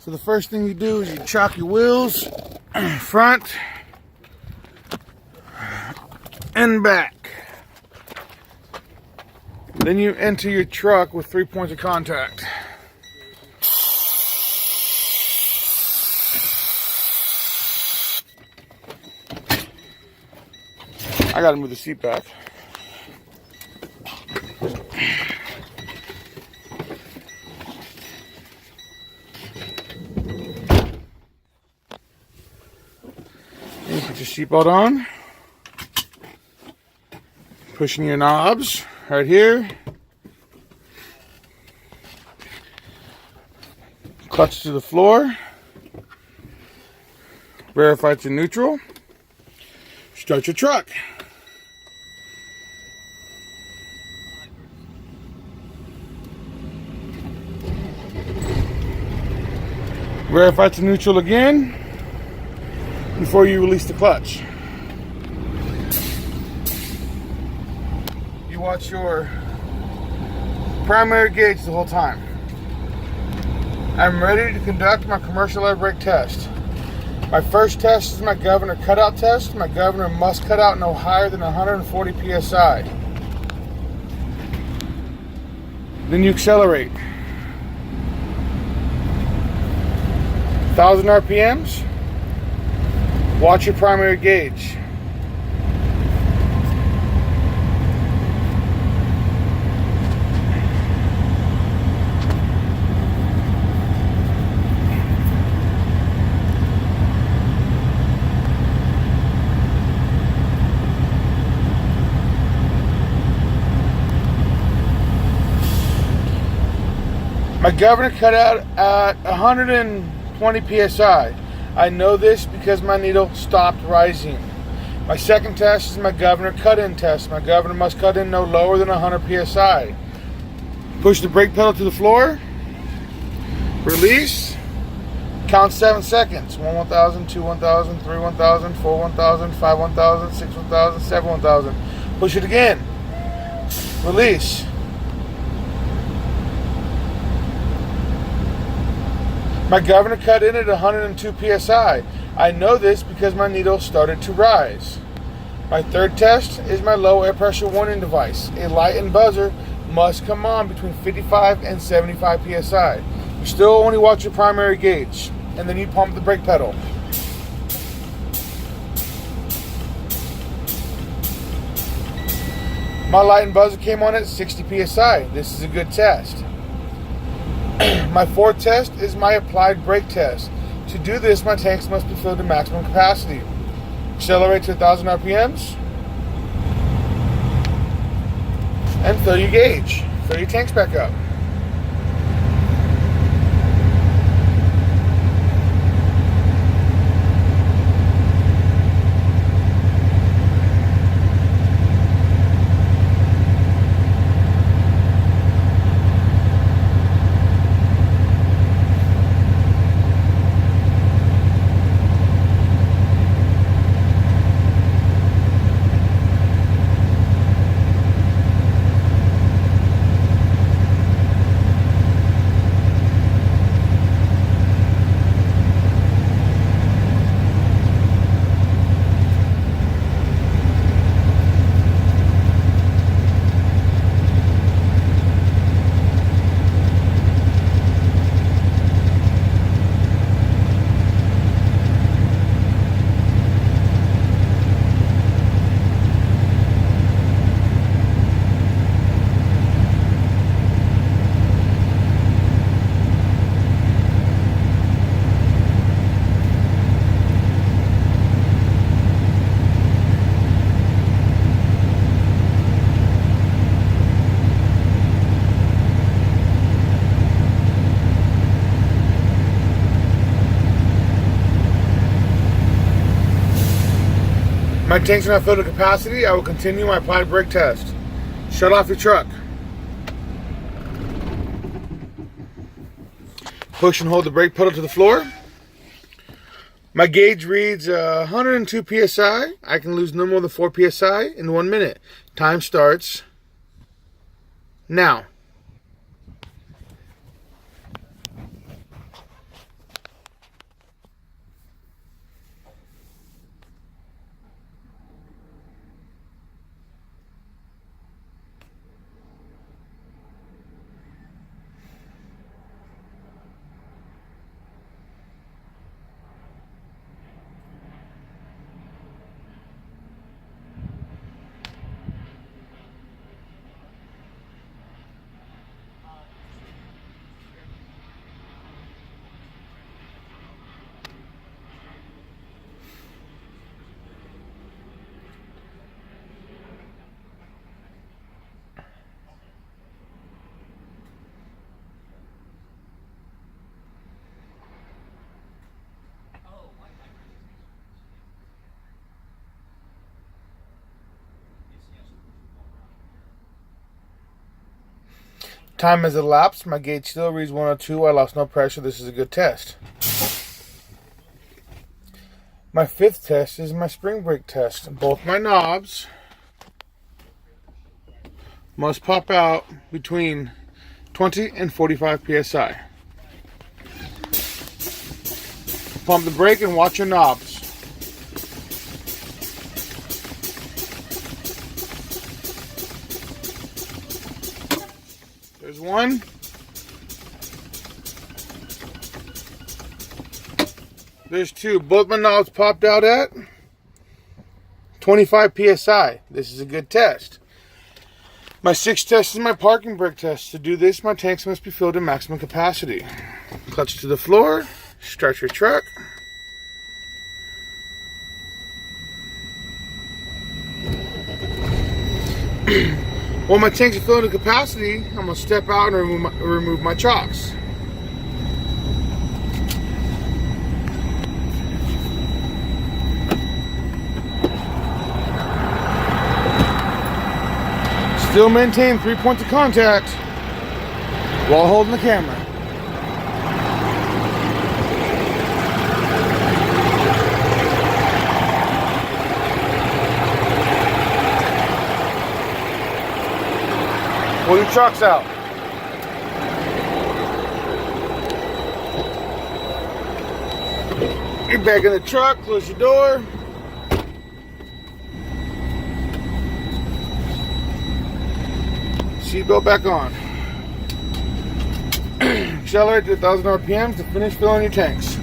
So the first thing you do is you chock your wheels, front and back. Then you enter your truck with 3 points of contact. I gotta move the seat back. You put your seatbelt on. Pushing your knobs right here. Clutch to the floor. Verify it's in neutral. Start your truck. Verify it's in neutral again before you release the clutch. You watch your primary gauge the whole time. I'm ready to conduct my commercial air brake test. My first test is my governor cutout test. My governor must cut out no higher than 140 psi. Then you accelerate. 1,000 RPMs. Watch your primary gauge. My governor cut out at 120 psi. I know this because my needle stopped rising. My second test is my governor cut-in test. My governor must cut in no lower than 100 psi. Push the brake pedal to the floor. Release. Count 7 seconds. 1 1000, 2 1000, 3 1000, 4 1000, 5 1000, 6 1000, 7 1000. Push it again. Release. My governor cut in at 102 psi. I know this because my needle started to rise. My third test is my low air pressure warning device. A light and buzzer must come on between 55 and 75 psi. You still only watch your primary gauge, and then you pump the brake pedal. My light and buzzer came on at 60 psi. This is a good test. My fourth test is my applied brake test. To do this, my tanks must be filled to maximum capacity. Accelerate to 1,000 RPMs. And fill your gauge. Fill your tanks back up. My tanks are not filled to capacity. I will continue my applied brake test. Shut off your truck. Push and hold the brake pedal to the floor. My gauge reads 102 psi. I can lose no more than 4 psi in 1 minute. Time starts now. Time has elapsed. My gauge still reads 102. I lost no pressure. This is a good test. My fifth test is my spring brake test. Both my knobs must pop out between 20 and 45 psi. Pump the brake and watch your knobs. There's one. There's two. Both my knobs popped out at 25 psi. This is a good test. My sixth test is my parking brake test. To do this, my tanks must be filled to maximum capacity. Clutch to the floor. Start your truck. When my tanks are filled to capacity, I'm going to step out and remove my chocks. Still maintain 3 points of contact while holding the camera. Pull your chocks out. Get back in the truck, close your door. Seatbelt back on. Accelerate to 1,000 RPM to finish filling your tanks.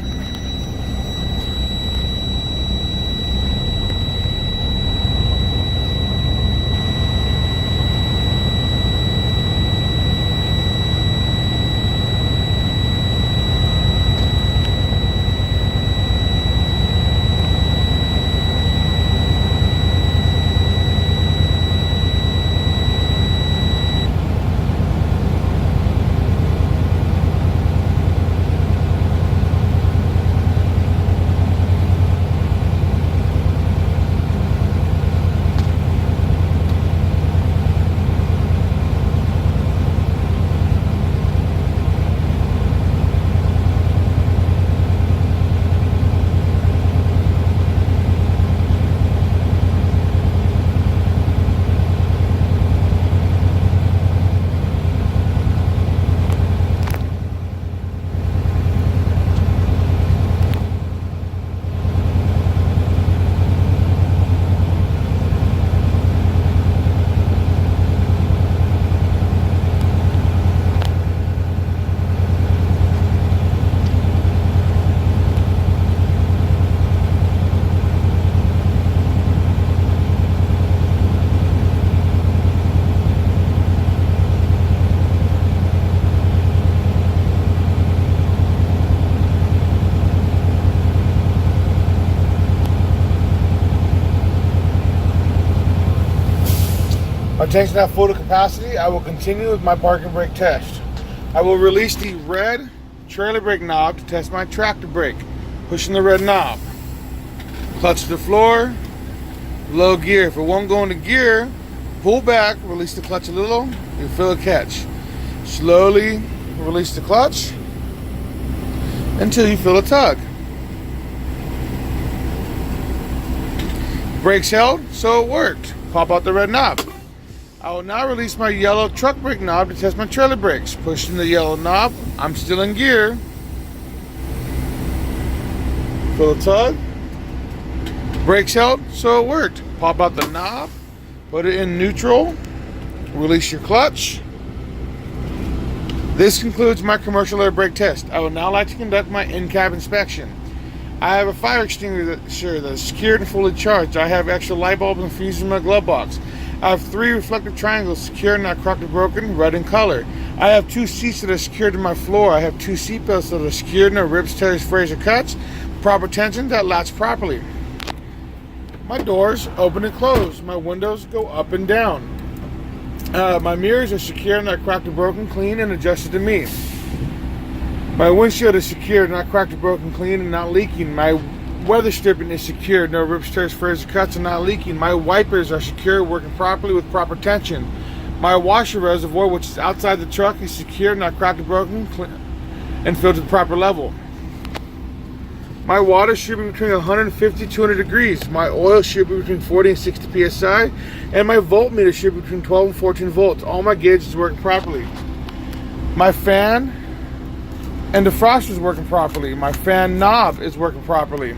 My tank's now full to capacity. I will continue with my parking brake test. I will release the red trailer brake knob to test my tractor brake. Pushing the red knob. Clutch to the floor. Low gear. If it won't go into gear, pull back, release the clutch a little, and feel a catch. Slowly release the clutch until you feel a tug. Brakes held, so it worked. Pop out the red knob. I will now release my yellow truck brake knob to test my trailer brakes. Pushing the yellow knob, I'm still in gear. Feel a tug. Brakes held, so it worked. Pop out the knob, put it in neutral, release your clutch. This concludes my commercial air brake test. I would now like to conduct my in-cab inspection. I have a fire extinguisher that is secured and fully charged. I have extra light bulbs and fuses in my glove box. I have 3 reflective triangles secured, not cracked or broken, red in color. I have 2 seats that are secured to my floor. I have 2 seat belts that are secured, no rips, tears, frays, or cuts. Proper tension that latch properly. My doors open and close. My windows go up and down. My mirrors are secure, not cracked or broken, clean, and adjusted to me. My windshield is secured, not cracked or broken, clean, and not leaking. My weather stripping is secured, no rips, tears, frays, or cuts, and not leaking. My wipers are secure, working properly with proper tension. My washer reservoir, which is outside the truck, is secure, not cracked or broken, and filled to the proper level. My water should be between 150 and 200 degrees. My oil should be between 40 and 60 psi, and my voltmeter should be between 12 and 14 volts. All my gauges working properly. My fan and defroster is working properly. My fan knob is working properly.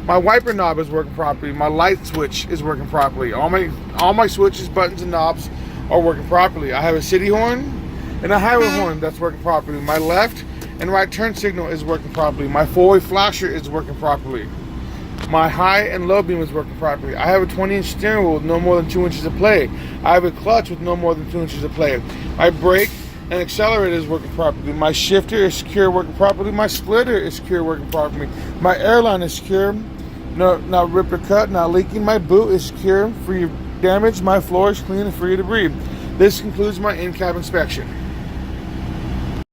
My wiper knob is working properly. My light switch is working properly. All my switches, buttons, and knobs are working properly. I have a city horn and a highway horn that's working properly. My left and right turn signal is working properly. My four-way flasher is working properly. My high and low beam is working properly. I have a 20-inch steering wheel with no more than 2 inches of play. I have a clutch with no more than 2 inches of play. My brake and accelerator is working properly. My shifter is secure, working properly. My splitter is secure, working properly. My airline is secure, not ripped or cut, not leaking. My boot is secure, free of damage. My floor is clean and free of debris. This concludes my in-cab inspection.